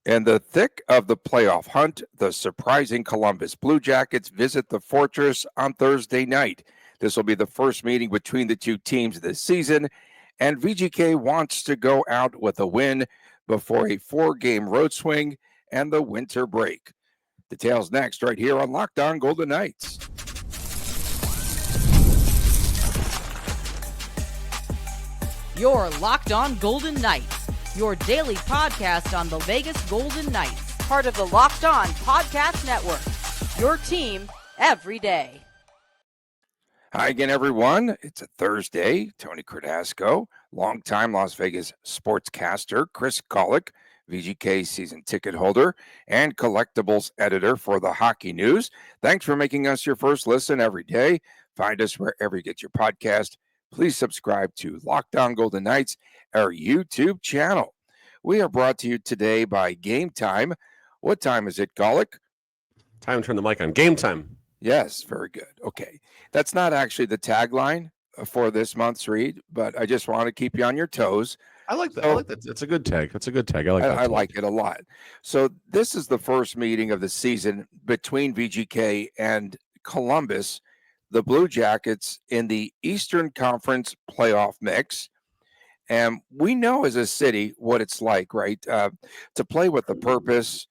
In the thick of the playoff hunt, the surprising Columbus Blue Jackets visit the Fortress on Thursday night. This will be the first meeting between the two teams this season, and VGK wants to go out with a win before a 4-game road swing and the winter break. Details next, right here on Locked On Golden Knights. You're Locked On Golden Knights, your daily podcast on the Vegas Golden Knights, part of the Locked On Podcast Network, your team every day. Hi again, everyone. It's a Thursday. Tony Cardasco, longtime Las Vegas sportscaster, Chris Kollick, VGK season ticket holder and collectibles editor for the Hockey News. Thanks for making us your first listen every day. Find us wherever you get your podcast. Please subscribe to Locked On Golden Knights, our YouTube channel. We are brought to you today by Gametime. What time is it, Kollick? Time to turn the mic on. Gametime. Yes, very good. Okay. That's not actually the tagline for this month's read, but I just want to keep you on your toes. I like that. I like that. It's a good tag. It's a good tag. I like that. I like it a lot. So this is the first meeting of the season between VGK and Columbus, the Blue Jackets in the Eastern Conference playoff mix. And we know as a city what it's like, right? To play with a purpose.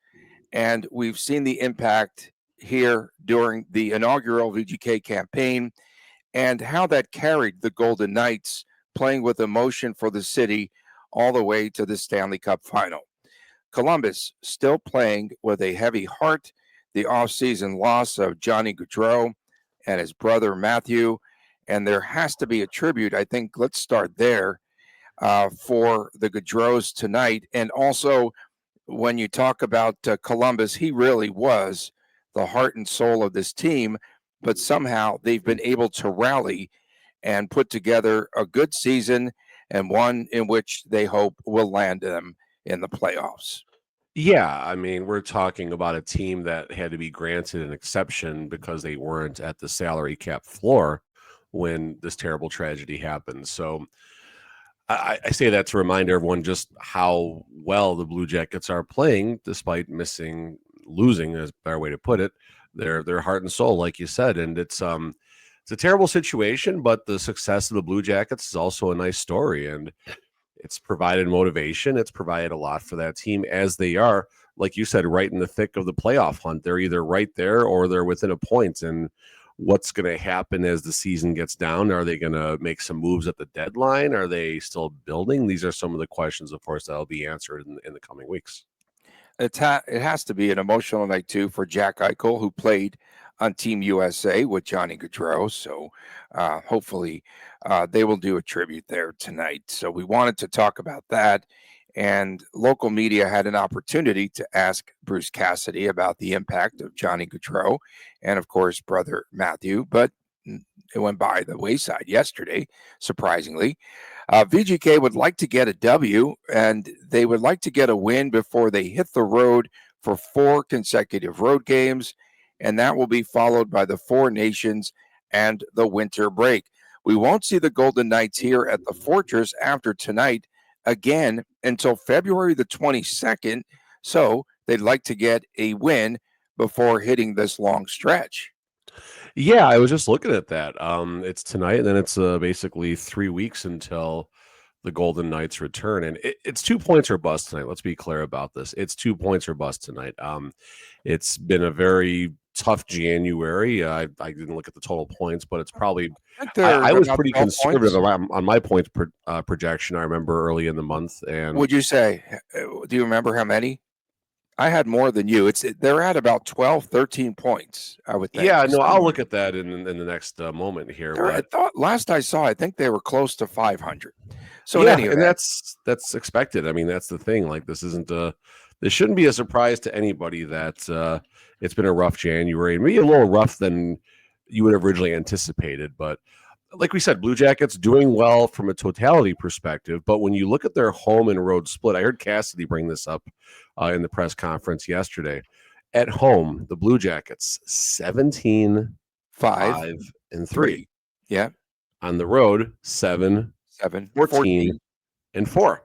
And we've seen the impact here during the inaugural VGK campaign and how that carried the Golden Knights playing with emotion for the city all the way to the Stanley Cup final. Columbus still playing with a heavy heart, the offseason loss of Johnny Gaudreau and his brother Matthew, and there has to be a tribute. I think let's start there for the Gaudreaus tonight. And also when you talk about Columbus, he really was the heart and soul of this team, but somehow they've been able to rally and put together a good season and one in which they hope will land them in the playoffs. Yeah, I mean, we're talking about a team that had to be granted an exception because they weren't at the salary cap floor when this terrible tragedy happened. So I say that to remind everyone just how well the Blue Jackets are playing despite losing is a better way to put it, their heart and soul, like you said. And it's a terrible situation, but the success of the Blue Jackets is also a nice story, and it's provided motivation. It's provided a lot for that team, as they are, like you said, right in the thick of the playoff hunt. They're either right there or they're within a point. And what's going to happen as the season gets down? Are they going to make some moves at the deadline? Are they still building? These are some of the questions, of course, that'll be answered in the coming weeks. It has to be an emotional night, too, for Jack Eichel, who played on Team USA with Johnny Gaudreau. So hopefully they will do a tribute there tonight. So we wanted to talk about that. And local media had an opportunity to ask Bruce Cassidy about the impact of Johnny Gaudreau and, of course, brother Matthew. But it went by the wayside yesterday, surprisingly. VGK would like to get a W, and they would like to get a win before they hit the road for 4 consecutive road games, and that will be followed by the 4 Nations and the winter break. We won't see the Golden Knights here at the Fortress after tonight again until February the 22nd, so they'd like to get a win before hitting this long stretch. Yeah, I was just looking at that. It's tonight, and then it's basically 3 weeks until the Golden Knights return. And it's 2 points or bust tonight. Let's be clear about this. It's 2 points or bust tonight. It's been a very tough January. I didn't look at the total points, but it's probably I was pretty conservative on my points projection. I remember early in the month. And would you say, do you remember how many? I had more than you. They're at about 12, 13 points, I would think. Yeah, no, I'll look at that in the next moment here. I thought last I saw, I think they were close to 500. So yeah, and that's expected. I mean, that's the thing. Like, this shouldn't be a surprise to anybody that it's been a rough January, maybe a little rough than you would have originally anticipated. But like we said, Blue Jackets doing well from a totality perspective. But when you look at their home and road split, I heard Cassidy bring this up in the press conference yesterday. At home, the Blue Jackets 17-5-3. Yeah. On the road, 7-14-4.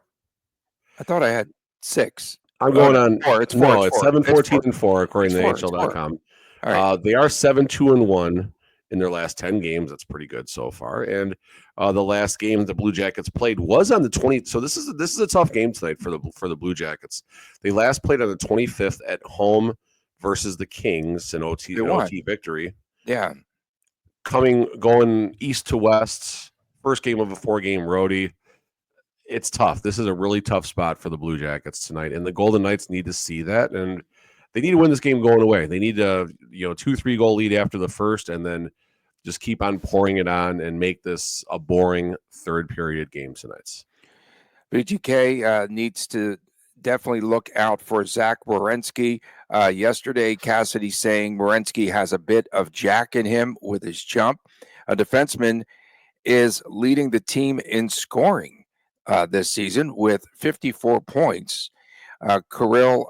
I thought I had 6. I'm going on. It's four. No, it's 7-14-4 according to It's four. NHL.com. All right. They are 7-2-1 in their last 10 games. That's pretty good so far. And the last game the Blue Jackets played was on the 20th. So this is a tough game tonight for the Blue Jackets. They last played on the 25th at home versus the Kings in OT victory. Yeah. Going east to west, first game of a 4-game roadie. It's tough. This is a really tough spot for the Blue Jackets tonight, and the Golden Knights need to see that, and they need to win this game going away. They need a 2-3 goal lead after the first, and then just keep on pouring it on and make this a boring third period game tonight. VGK needs to definitely look out for Zach Werenski. Yesterday, Cassidy saying Werenski has a bit of Jack in him with his jump. A defenseman is leading the team in scoring this season with 54 points. Kirill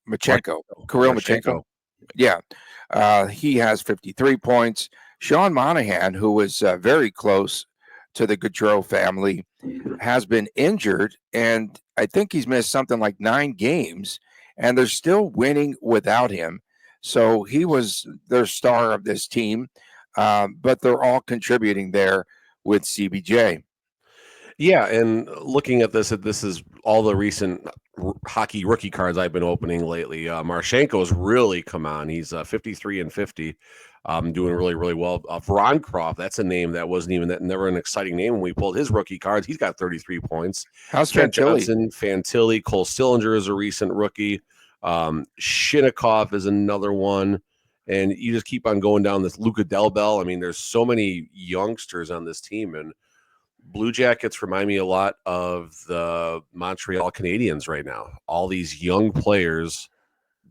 Machenko. Yeah. He has 53 points. Sean Monahan, who was very close to the Gaudreau family, has been injured, and I think he's missed something like 9 games, and they're still winning without him. So he was their star of this team, but they're all contributing there with CBJ. Yeah, and looking at this is all the recent hockey rookie cards I've been opening lately. Marchenko's really come on. He's 53-50, doing really, really well. Voronkov, that's a name that wasn't even never an exciting name when we pulled his rookie cards. He's got 33 points. How's Fantilli? Fantilli, Cole Sillinger is a recent rookie. Shinnikov is another one. And you just keep on going down this Luka Delbel. I mean, there's so many youngsters on this team, and Blue Jackets remind me a lot of the Montreal Canadiens right now. All these young players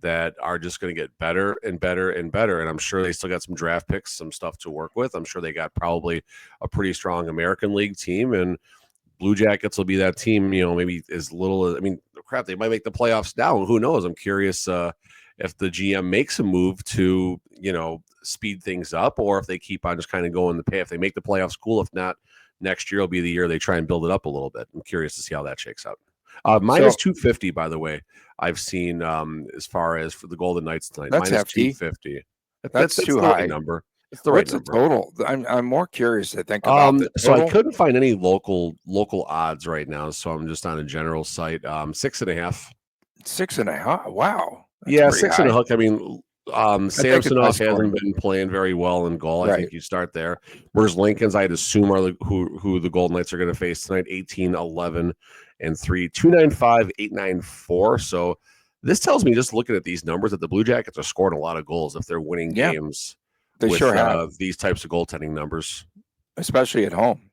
that are just going to get better and better and better. And I'm sure they still got some draft picks, some stuff to work with. I'm sure they got probably a pretty strong American League team, and Blue Jackets will be that team, maybe as little. I mean, crap, they might make the playoffs now. Who knows? I'm curious if the GM makes a move to, speed things up, or if they keep on just kind of going the path. If they make the playoffs, cool. If not, next year will be the year they try and build it up a little bit. I'm curious to see how that shakes out. Minus 250, by the way, I've seen as far as for the Golden Knights tonight. That's minus hefty. 250. That's too high. Number. It's the right What's number. the total? I'm more curious to think about the So total. I couldn't find any local odds right now, so I'm just on a general site. 6.5. 6.5. Wow. That's 6.5. I mean, Samsonov hasn't been playing very well in goal. Right. I think you start there. Whereas Lincoln's, I'd assume, are who the Golden Knights are going to face tonight. 18, 11, and 3, 295, 894. So this tells me, just looking at these numbers, that the Blue Jackets are scoring a lot of goals if they're winning games. They with, sure have these types of goaltending numbers, especially at home.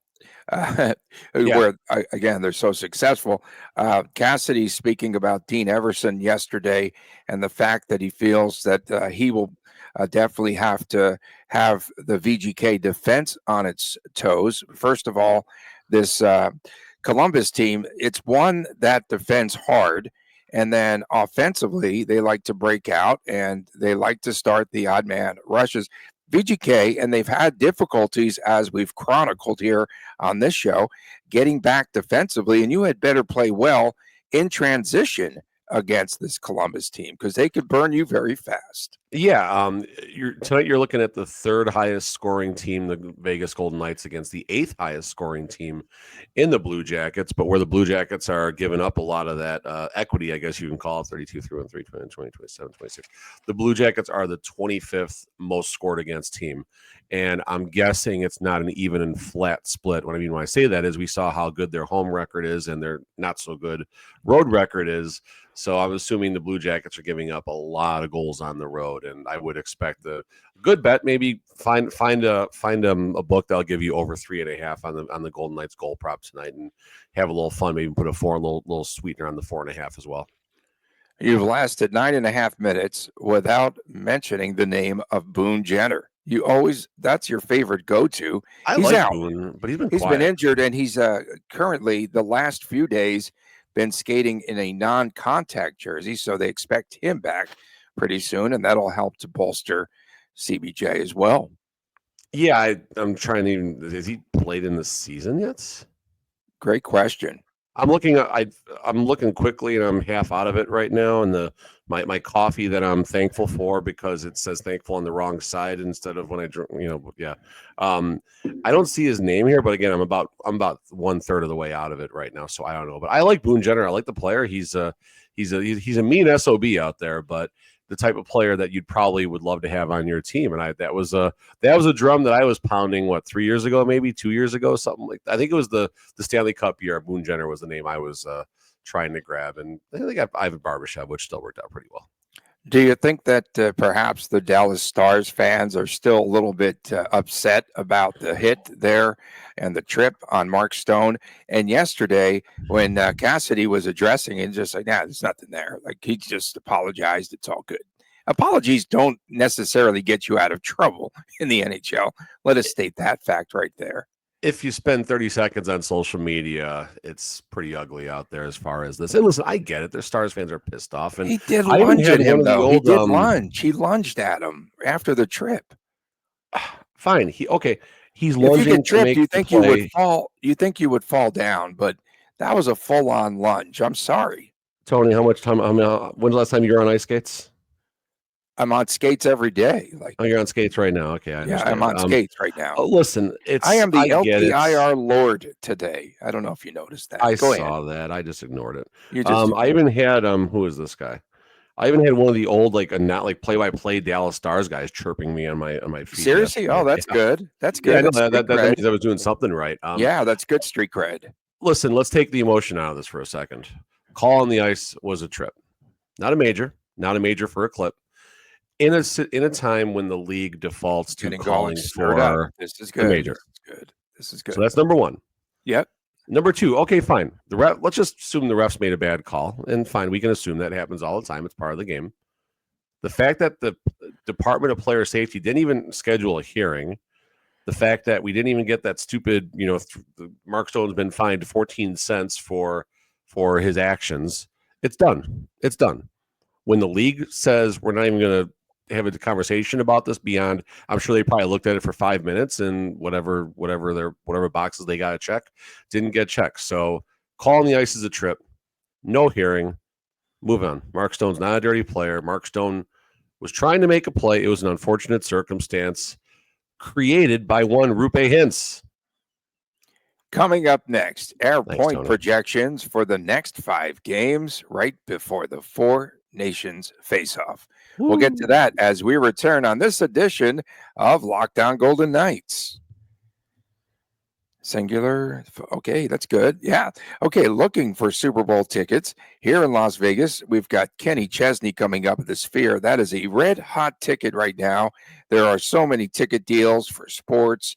Where again they're so successful. Cassidy speaking about Dean Everson yesterday, and the fact that he feels that he will definitely have to have the VGK defense on its toes. First of all, this Columbus team, it's one that defends hard, and then offensively they like to break out and they like to start the odd man rushes. VGK, and they've had difficulties, as we've chronicled here on this show, getting back defensively, and you had better play well in transition against this Columbus team because they could burn you very fast. Yeah, tonight you're looking at the third highest scoring team, the Vegas Golden Knights, against the 8th highest scoring team in the Blue Jackets, but where the Blue Jackets are giving up a lot of that equity, I guess you can call it, 32, 3, 3, 20, 20, 27, 26. The Blue Jackets are the 25th most scored against team, and I'm guessing it's not an even and flat split. What I mean when I say that is we saw how good their home record is and their not so good road record is. So I'm assuming the Blue Jackets are giving up a lot of goals on the road, and I would expect a good bet. Maybe find a book that'll give you over 3.5 on the Golden Knights goal prop tonight, and have a little fun. Maybe put a little sweetener on the 4.5 as well. You've lasted 9.5 minutes without mentioning the name of Boone Jenner. That's your favorite go-to. He's like out. Boone, but he's been injured, and he's currently the last few days been skating in a non-contact jersey, so they expect him back pretty soon, and that'll help to bolster CBJ as well. Yeah, I'm trying to. Has he played in the season yet? Great question. I'm looking. I'm looking quickly, and I'm half out of it right now. And my coffee that I'm thankful for, because it says thankful on the wrong side instead of when I drink. Yeah. I don't see his name here, but again, I'm about 1/3 of the way out of it right now, so I don't know. But I like Boone Jenner. I like the player. He's a mean SOB out there, but the type of player that you'd probably would love to have on your team. And that was a drum that I was pounding 3 years ago, maybe 2 years ago, something like that. I think it was the Stanley Cup year. Boone Jenner was the name I was trying to grab, and I think they got Ivan Barbashev, which still worked out pretty well. Do you think that perhaps the Dallas Stars fans are still a little bit upset about the hit there and the trip on Mark Stone? And yesterday, when Cassidy was addressing it, just like, there's nothing there. Like, he just apologized. It's all good. Apologies don't necessarily get you out of trouble in the NHL. Let us state that fact right there. If you spend 30 seconds on social media, it's pretty ugly out there as far as this. And listen, I get it. Their Stars fans are pissed off. And he did I even lunge had at one him, of the though. old, He did lunge. He lunged at him after the trip. Fine. He's If lunging you get to tripped, make you the think you play. would fall. You think you would fall down, but that was a full-on lunge. I'm sorry. Tony, how much time? When's the last time you were on ice skates? I'm on skates every day. Oh, you're on skates right now. Okay, I understand. I'm on skates right now. Listen, I am the get it. LTIR Lord today. I don't know if you noticed that. I Go saw ahead. that. I just ignored it. You just I even had who is this guy? I even had one of the old not play-by-play Dallas Stars guys chirping me on my feed. Seriously? Yesterday. Oh, that's good. That's good. Yeah, That's that means I was doing something right. yeah, that's good street cred. Listen, let's take the emotion out of this for a second. Call on the ice was a trip, not a major for a clip. In a time when the league defaults to calling for this is good. a major. This is good. So that's number one. Yep. Number two, okay, fine. Let's just assume the refs made a bad call, and fine, we can assume that happens all the time. It's part of the game. The fact that the Department of Player Safety didn't even schedule a hearing, the fact that we didn't even get that stupid, Mark Stone's been fined 14 cents for his actions. It's done. It's done. When the league says we're not even going to have a conversation about this beyond, I'm sure they probably looked at it for 5 minutes and whatever boxes they got to check didn't get checked. So calling the ice is a trip, no hearing, move on. Mark Stone's not a dirty player. Mark Stone was trying to make a play. It was an unfortunate circumstance created by one Rupe Hintz. Coming up next, our Thanks, point Tony. projections for the next 5 games right before the Four Nations face-off. We'll get to that as we return on this edition of Lockdown Golden Knights. Singular. Okay, that's good. Yeah. Okay, looking for Super Bowl tickets here in Las Vegas. We've got Kenny Chesney coming up at the Sphere. That is a red hot ticket right now. There are so many ticket deals for sports.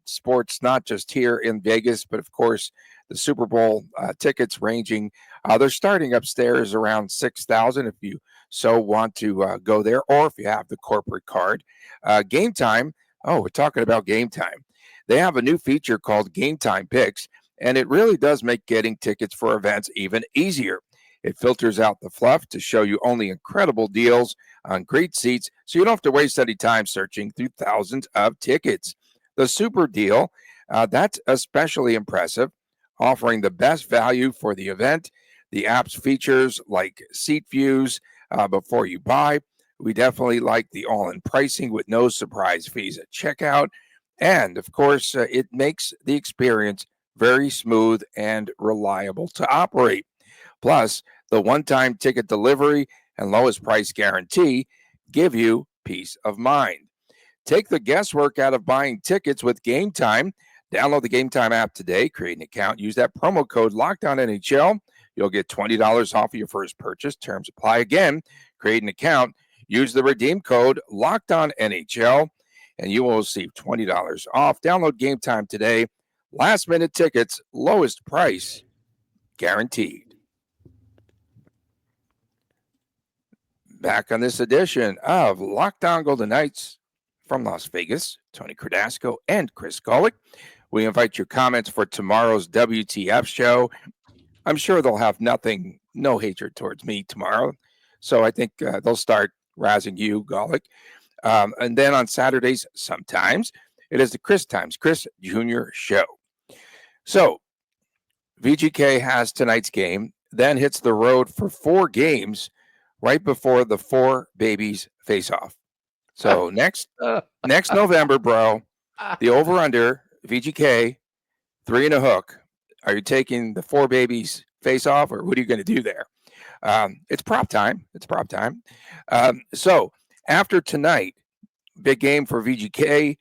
Sports not just here in Vegas, but of course the Super Bowl tickets ranging. They're starting upstairs around $6,000 if you so want to go there, or if you have the corporate card. Gametime. Oh, we're talking about Gametime. They have a new feature called Gametime Picks, and it really does make getting tickets for events even easier. It filters out the fluff to show you only incredible deals on great seats, so you don't have to waste any time searching through thousands of tickets. The super deal, that's especially impressive, offering the best value for the event. The app's features like seat views before you buy. We definitely like the all-in pricing with no surprise fees at checkout. And, of course, it makes the experience very smooth and reliable to operate. Plus, the one-time ticket delivery and lowest price guarantee give you peace of mind. Take the guesswork out of buying tickets with Gametime. Download the Gametime app today, create an account, use that promo code LOCKDOWNNHL. You'll get $20 off of your first purchase. Terms apply. Again, create an account, use the redeem code LOCKDOWNNHL, and you will receive $20 off. Download Gametime today. Last minute tickets, lowest price guaranteed. Back on this edition of Lockdown Golden Knights from Las Vegas, Tony Cardasco and Chris Golick. We invite your comments for tomorrow's WTF show. I'm sure they'll have no hatred towards me tomorrow. So I think they'll start razzing you, Golick. And then on Saturdays, sometimes it is the Chris Jr. show. So VGK has tonight's game, then hits the road for 4 games right before the 4 babies face off. So next November, bro, the over-under, VGK, 3 and a hook. Are you taking the 4 babies face off, or what are you going to do there? It's prop time. So after tonight, big game for VGK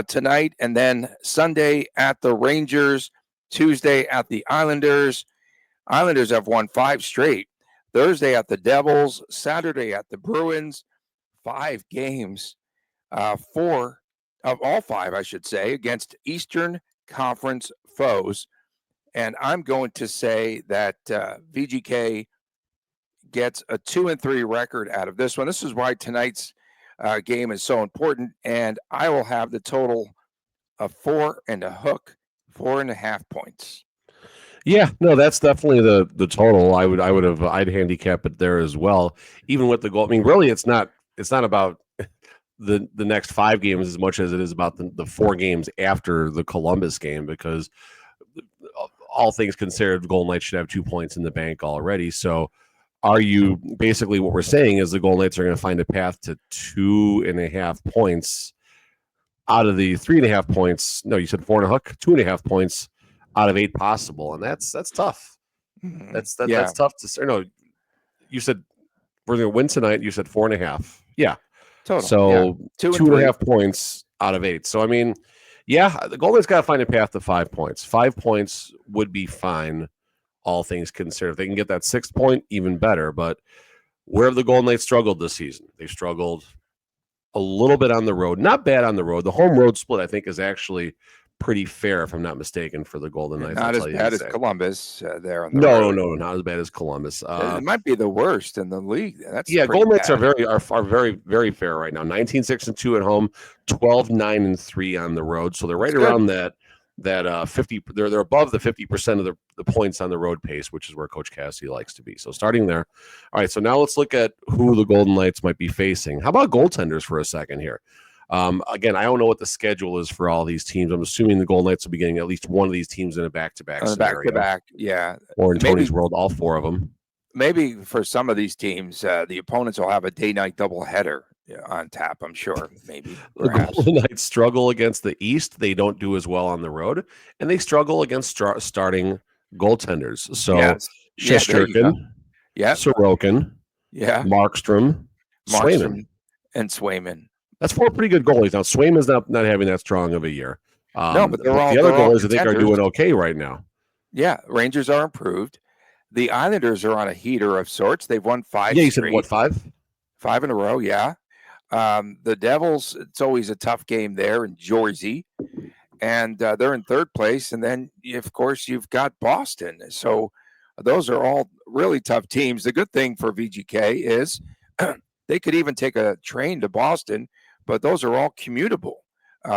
tonight, and then Sunday at the Rangers, Tuesday at the Islanders. Islanders have won 5 straight. Thursday at the Devils, Saturday at the Bruins. 5 games, 4 of all 5, I should say, against Eastern Conference foes. And I'm going to say that VGK gets a 2-3 record out of this one. This is why tonight's game is so important. And I will have the total of 4 and a hook, 4.5 points. Yeah, no, that's definitely the total. I'd handicap it there as well. Even with the goal, I mean, really, it's not about the next 5 games as much as it is about the 4 games after the Columbus game, because all things considered, the Golden Knights should have 2 points in the bank already. So, are you basically what we're saying is the Golden Knights are going to find a path to 2.5 points out of the 3.5 points? No, you said 4 and a hook, 2.5 points out of 8 possible, and that's tough. Mm-hmm. That's tough to say. No, you said we're going to win tonight. You said 4.5. Yeah, total. So 2.5 points out of 8. So I mean, yeah, the Golden Knights got to find a path to 5 points. 5 points would be fine, all things considered. If they can get that 6th point, even better. But where have the Golden Knights struggled this season? They struggled a little bit on the road. Not bad on the road. The home road split, I think, is actually pretty fair, if I'm not mistaken, for the Golden Knights. Not as bad as Columbus there on the road. No, not as bad as Columbus. It might be the worst in the league. That's Golden Knights are very, very fair right now. 19-6-2 at home, 12-9-3 on the road. So they're right around that 50. They're above the 50% of the points on the road pace, which is where Coach Cassidy likes to be. So starting there. All right, so now let's look at who the Golden Knights might be facing. How about goaltenders for a second here? Again, I don't know what the schedule is for all these teams. I'm assuming the Golden Knights will be getting at least one of these teams in a back-to-back scenario. Back-to-back, yeah. Or in Tony's world, all 4 of them. Maybe for some of these teams, the opponents will have a day-night doubleheader on tap, I'm sure. Maybe. Perhaps. The Golden Knights struggle against the East. They don't do as well on the road. And they struggle against starting goaltenders. So, Shesterkin, Sorokin, Markstrom, Swayman. And Swayman. That's 4 pretty good goalies. Now, Swayman's not having that strong of a year. No, but the other goalies, I think, are doing okay right now. Yeah, Rangers are improved. The Islanders are on a heater of sorts. They've won 5 Yeah, you straight. said, what, 5? 5 in a row, yeah. The Devils, it's always a tough game there in Jersey. And they're in 3rd place. And then, of course, you've got Boston. So those are all really tough teams. The good thing for VGK is they could even take a train to Boston, but those are all commutable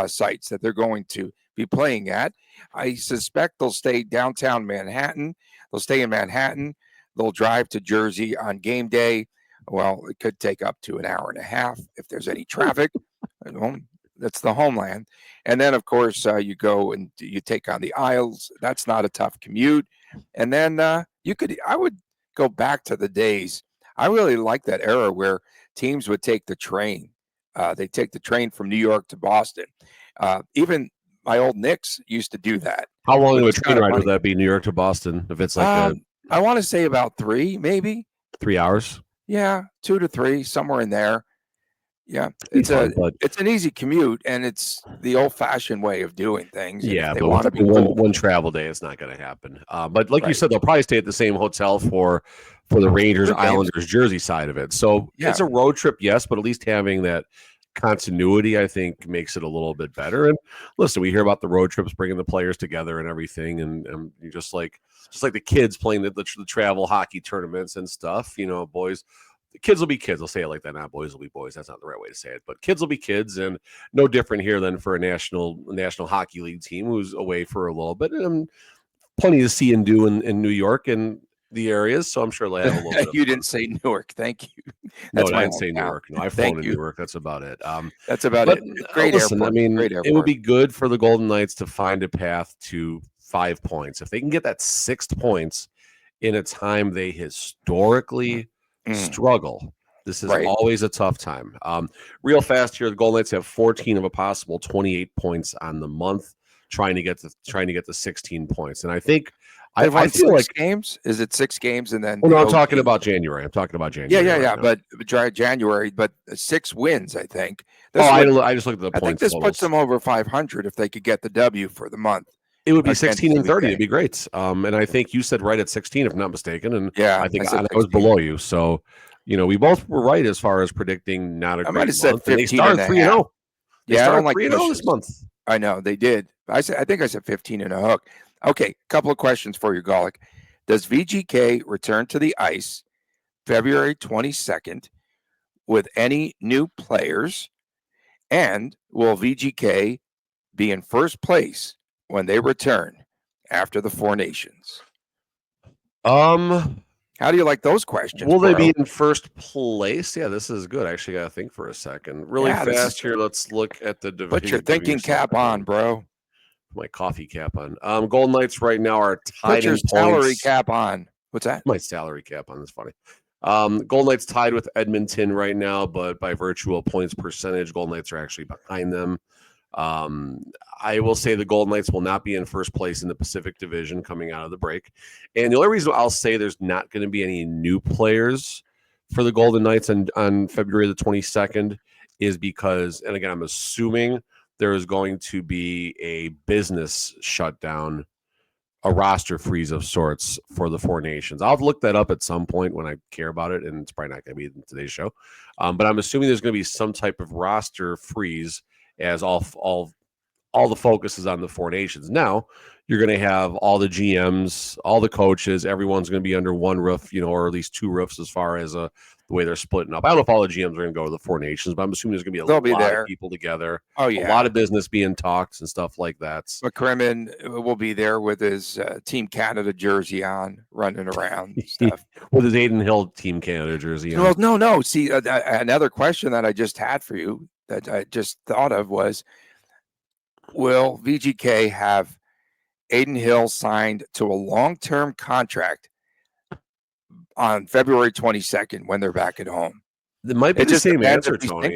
sites that they're going to be playing at. I suspect they'll stay downtown Manhattan. They'll stay in Manhattan. They'll drive to Jersey on game day. Well, it could take up to an hour and a half if there's any traffic. That's the homeland. And then, of course, you go and you take on the Isles. That's not a tough commute. And then I would go back to the days. I really like that era where teams would take the train. They take the train from New York to Boston. Even my old Knicks used to do that. How long of a train ride would that be, New York to Boston? If it's like I want to say about 3, maybe 3 hours. Yeah, 2 to 3, somewhere in there. Yeah, it's an easy commute, and it's the old-fashioned way of doing things. Yeah, but one travel day, it's not going to happen. But like you said, they'll probably stay at the same hotel for the Rangers, Islanders, Jersey side of it. So it's a road trip, yes, but at least having that continuity, I think, makes it a little bit better. And listen, we hear about the road trips bringing the players together and everything, and just like the kids playing the travel hockey tournaments and stuff. You know, boys. The kids will be kids. I'll say it like that. Not boys will be boys. That's not the right way to say it. But kids will be kids, and no different here than for a national hockey league team who's away for a little bit. And plenty to see and do in New York and the areas. So I'm sure they'll have a little bit. You didn't say Newark. Thank you. No, I didn't say Newark. No, I've flown to Newark. That's about it. That's about it. Great listen, airport. I mean, Great airport. It would be good for the Golden Knights to find a path to 5 points. If they can get that 6 points in a time they historically struggle, this is Right. always a tough time. Real fast here, the Golden Knights have 14 of a possible 28 points on the month, trying to get to 16 points. And I think They've won I feel 6 like games. Is it 6 games and then? well, no, I'm the talking OT? about January. Yeah. Right now. But January, but 6 wins, I think. I just looked at the I think points this totals. puts them over 500 if they could get the W for the month. It would be against 16 and 30. CBJ. It'd be great. And I think you said right at 16, if not mistaken. And Yeah, I think said I was 16. below you. So, we both were right as far as predicting not a I great might have said month. And they 15 started and a 3-0. half. They Yeah, I don't started like 3-0 this pushes. month. I know they did. I think I said 15 and a hook. Okay, couple of questions for you, Golick. Does VGK return to the ice February 22nd with any new players? And will VGK be in first place when they return after the Four Nations? How do you like those questions? Will they bro? be in first place? Yeah, this is good. I actually got to think for a second. Really fast here. Let's look at the division. Put your thinking cap on, bro. My coffee cap on. Golden Knights right now are tied Put your in salary points. cap on. What's that? My salary cap on. That's funny. Golden Knights tied with Edmonton right now, but by virtue of points percentage, Golden Knights are actually behind them. I will say the Golden Knights will not be in first place in the Pacific Division coming out of the break. And the only reason I'll say there's not going to be any new players for the Golden Knights on February the 22nd is because, and again, I'm assuming there is going to be a business shutdown, a roster freeze of sorts for the Four Nations. I'll look that up at some point when I care about it, and it's probably not going to be in today's show. But I'm assuming there's going to be some type of roster freeze as all the focus is on the Four Nations. Now, you're going to have all the GMs, all the coaches, everyone's going to be under one roof, or at least 2 roofs as far as the way they're splitting up. I don't know if all the GMs are going to go to the Four Nations, but I'm assuming there's going to be a lot of people together. Oh, yeah. A lot of business being talked and stuff like that. McCrimmon will be there with his Team Canada jersey on, running around and stuff. With his Aiden Hill Team Canada jersey on. Well, no. See, another question that I just had for you that I just thought of was, will VGK have Aiden Hill signed to a long-term contract on February 22nd when they're back at home? It might be the same answer, Tony.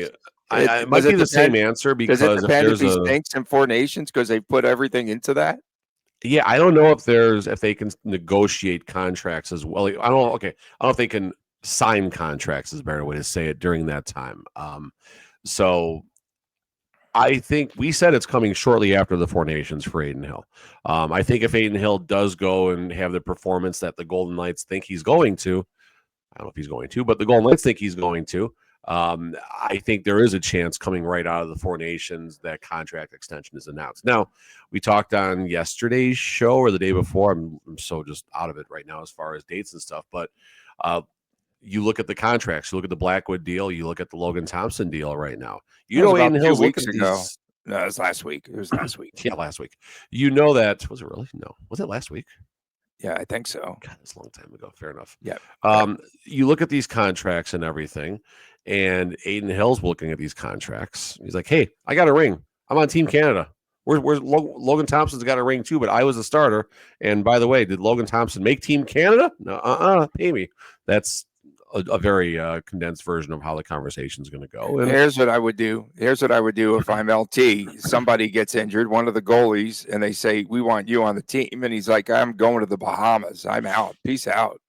It might be the same answer because does it depend if there's he thinks in Four Nations because they put everything into that? Yeah, I don't know if they can negotiate contracts as well. I don't know if they can sign contracts is a better way to say it during that time. So I think we said it's coming shortly after the Four Nations for Aiden Hill. I think if Aiden Hill does go and have the performance that the Golden Knights think he's going to, I don't know if he's going to, but the Golden Knights think he's going to. I think there is a chance coming right out of the Four Nations that contract extension is announced. Now, we talked on yesterday's show or the day before. I'm so just out of it right now as far as dates and stuff, but you look at the contracts, you look at the Blackwood deal, you look at the Logan Thompson deal right now. Aiden Hill's weeks ago. No, it was last week. Yeah, last week. You know that. Was it really? No. Was it last week? Yeah, I think so. God, that's a long time ago. Fair enough. Yeah. You look at these contracts and everything, and Aiden Hill's looking at these contracts. He's like, hey, I got a ring. I'm on Team Canada. Where's Logan Thompson's got a ring too, but I was a starter. And by the way, did Logan Thompson make Team Canada? No, pay me. That's a very condensed version of how the conversation is going to go. And here's what I would do if I'm LT. Somebody gets injured, one of the goalies, and they say, we want you on the team. And he's like, I'm going to the Bahamas. I'm out. Peace out.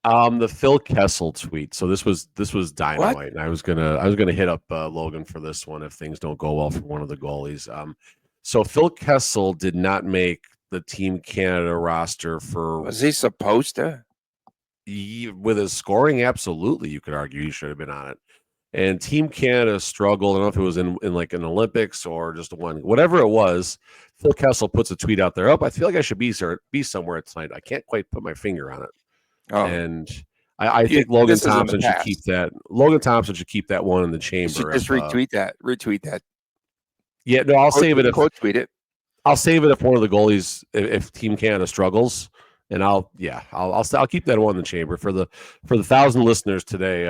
The Phil Kessel tweet. So this was dynamite. What? And I was gonna hit up Logan for this one if things don't go well for one of the goalies. So Phil Kessel did not make the Team Canada roster for. Was he supposed to? With his scoring, absolutely, you could argue he should have been on it. And Team Canada struggled. I don't know if it was in like an Olympics or just one, whatever it was. Phil Kessel puts a tweet out there. I feel like I should be somewhere tonight. I can't quite put my finger on it. Oh. And I think Logan Thompson should keep that. Logan Thompson should keep that one in the chamber. Just retweet that. Retweet that. Yeah, no, I'll save it. Quote tweet it. I'll save it if one of the goalies, if Team Canada struggles. And I'll keep that one in the chamber for the 1,000 listeners today.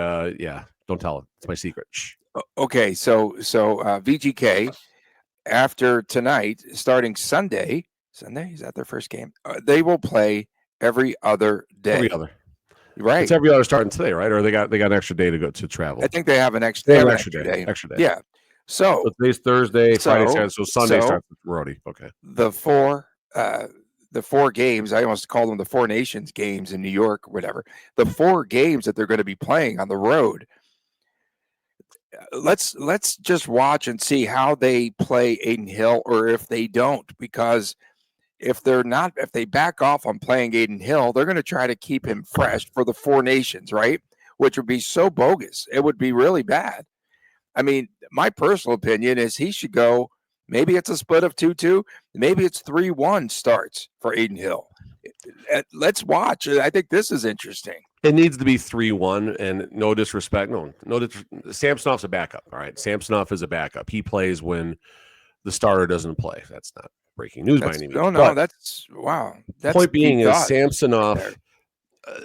Don't tell it. It's my secret. Shh. Okay, so VGK after tonight, starting Sunday, Sunday? Is that their first game? They will play every other day. Every other. Right. It's every other starting today, right? Or they got an extra day to go to travel. I think they have an extra. They have an extra day. Extra day. Yeah. So today's Thursday, Friday, Saturday. So Sunday starts with Rhodey. Okay. The four games, I almost call them the Four Nations games in New York, whatever. The 4 games that they're going to be playing on the road. Let's just watch and see how they play Aiden Hill, or if they don't, because if they back off on playing Aiden Hill, they're going to try to keep him fresh for the Four Nations, right? Which would be so bogus. It would be really bad. I mean, my personal opinion is he should go. Maybe it's a split of 2-2. Maybe it's 3-1 starts for Aiden Hill. Let's watch. I think this is interesting. It needs to be 3-1, and no disrespect. Samsonov's a backup, all right? Samsonov is a backup. He plays when the starter doesn't play. That's not breaking news by any means. Oh, no, that's wow. That's point being is Samsonov,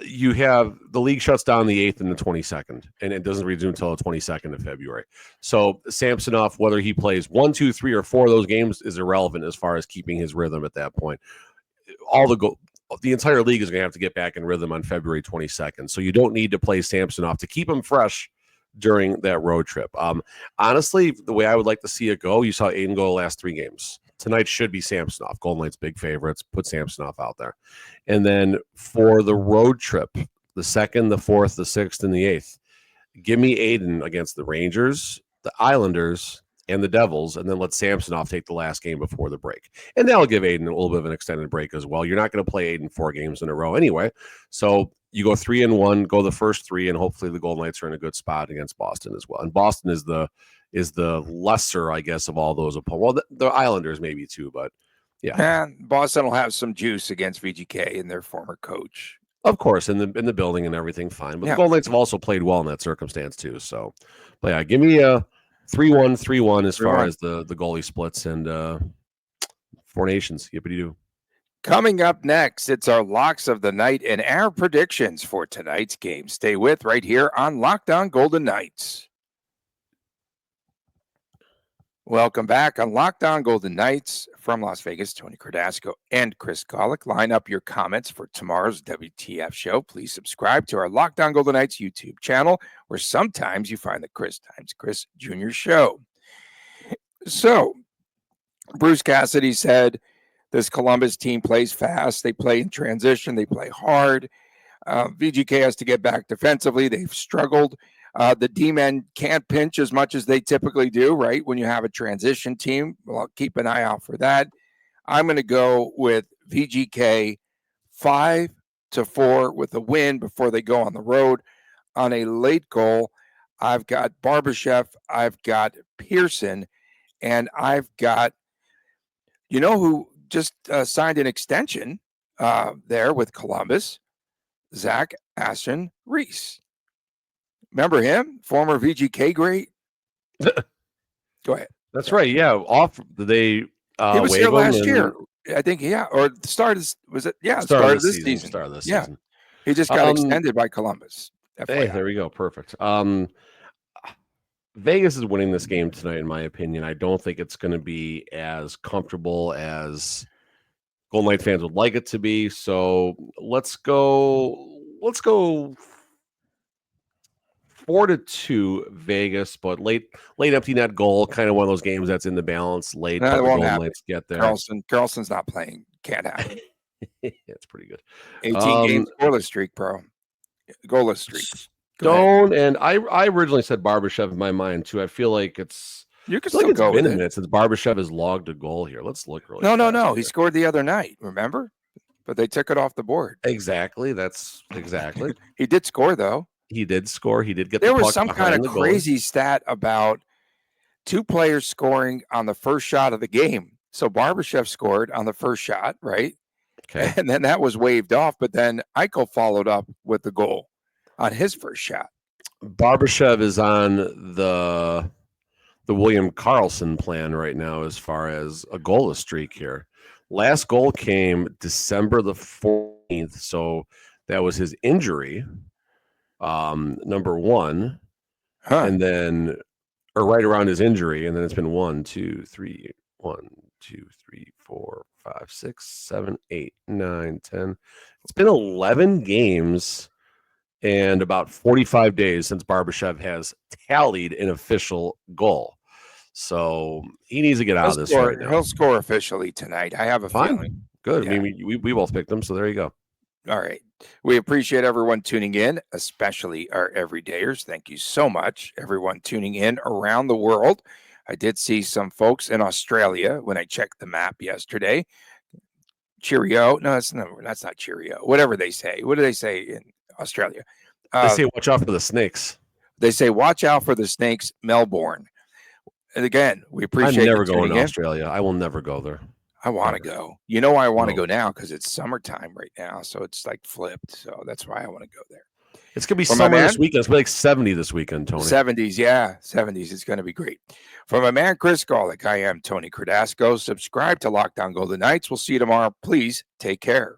you have the league shuts down the 8th and the 22nd, and it doesn't resume until the 22nd of February. So Samsonov, whether he plays 1, 2, 3, or 4 of those games is irrelevant as far as keeping his rhythm at that point. The entire league is going to have to get back in rhythm on February 22nd. So you don't need to play Samsonov to keep him fresh during that road trip. Honestly, the way I would like to see it go, you saw Aiden go the last 3 games. Tonight should be Samsonov. Golden Knights big favorites. Put Samsonov out there. And then for the road trip, the 2nd, the 4th, the 6th, and the 8th, give me Aiden against the Rangers, the Islanders, and the Devils, and then let Samsonov take the last game before the break. And that'll give Aiden a little bit of an extended break as well. You're not going to play Aiden 4 games in a row anyway. So you go 3-1, go the first 3, and hopefully the Golden Knights are in a good spot against Boston as well. And Boston is the lesser, I guess, of all those opponents. Well, the Islanders maybe too, but yeah. And Boston will have some juice against VGK and their former coach. Of course, in the building and everything, fine. But the Golden Knights have also played well in that circumstance too. So, but yeah, give me a 3-1 as far as the goalie splits and Four Nations. Yippity-doo. Coming up next, it's our locks of the night and our predictions for tonight's game. Stay with right here on Locked On Golden Knights. Welcome back on Locked On Golden Knights from Las Vegas. Tony Cardasco and Chris Golick. Line up your comments for tomorrow's WTF show. Please subscribe to our Locked On Golden Knights YouTube channel, where sometimes you find the Chris times Chris Jr. show. So, Bruce Cassidy said this Columbus team plays fast. They play in transition. They play hard. VGK has to get back defensively. They've struggled. The D-men can't pinch as much as they typically do, right? When you have a transition team, well, I'll keep an eye out for that. I'm going to go with VGK 5-4 with a win before they go on the road. On a late goal, I've got Barbashev, I've got Pearson, and I've got, who just signed an extension there with Columbus, Zach Aston-Reese. Remember him? Former VGK great? Go ahead. That's right. Yeah. They he was here last year. I think, or the start of this season. He just got extended by Columbus. Hey, there we go. Perfect. Vegas is winning this game tonight, in my opinion. I don't think it's going to be as comfortable as Golden Knight fans would like it to be. So let's go 4-2 Vegas, but late empty net goal, kind of one of those games that's in the balance late. That won't happen. Let's get there. Carlson's not playing. Can't happen. It's pretty good. 18 games scoreless streak, bro. Goalless streak. Stone, and I originally said Barbashev in my mind too. I feel like you can still go with it since Barbashev has logged a goal here. Let's look really. No. He scored the other night. Remember, but they took it off the board. Exactly. That's exactly. He did score though. He did score. He did get. There was some kind of crazy stat about 2 players scoring on the first shot of the game. So Barbashev scored on the first shot, right? Okay. And then that was waved off. But then Eichel followed up with the goal on his first shot. Barbashev is on the William Karlsson plan right now as far as a goalless streak here. Last goal came December the 14th. So that was his injury. Number 1, and then, or right around his injury, and then it's been 1, 2, 3, 4, 5, 6, 7, 8, 9, 10. It's been 11 games and about 45 days since Barbashev has tallied an official goal. So he needs to get out of this right now. He'll score officially tonight. I have a feeling. Fine. Good. Yeah. I mean, we both picked him, so there you go. All right. We appreciate everyone tuning in, especially our everydayers. Thank you so much, everyone tuning in around the world. I did see some folks in Australia when I checked the map yesterday. Cheerio. No, that's not cheerio. Whatever they say. What do they say in Australia? They say watch out for the snakes. They say watch out for the snakes, Melbourne. And again, we I'm appreciate never you tuning going to in. Australia. I will never go there. I want to go. You know why I want to No. go now? Because it's summertime right now. So it's like flipped. So that's why I want to go there. It's going to be For my summer man? this weekend. It's going to be like 70 this weekend, Tony. 70s, yeah. 70s. It's going to be great. For my man, Chris Golick, I am Tony Cardasco. Subscribe to Locked On Golden Knights. We'll see you tomorrow. Please take care.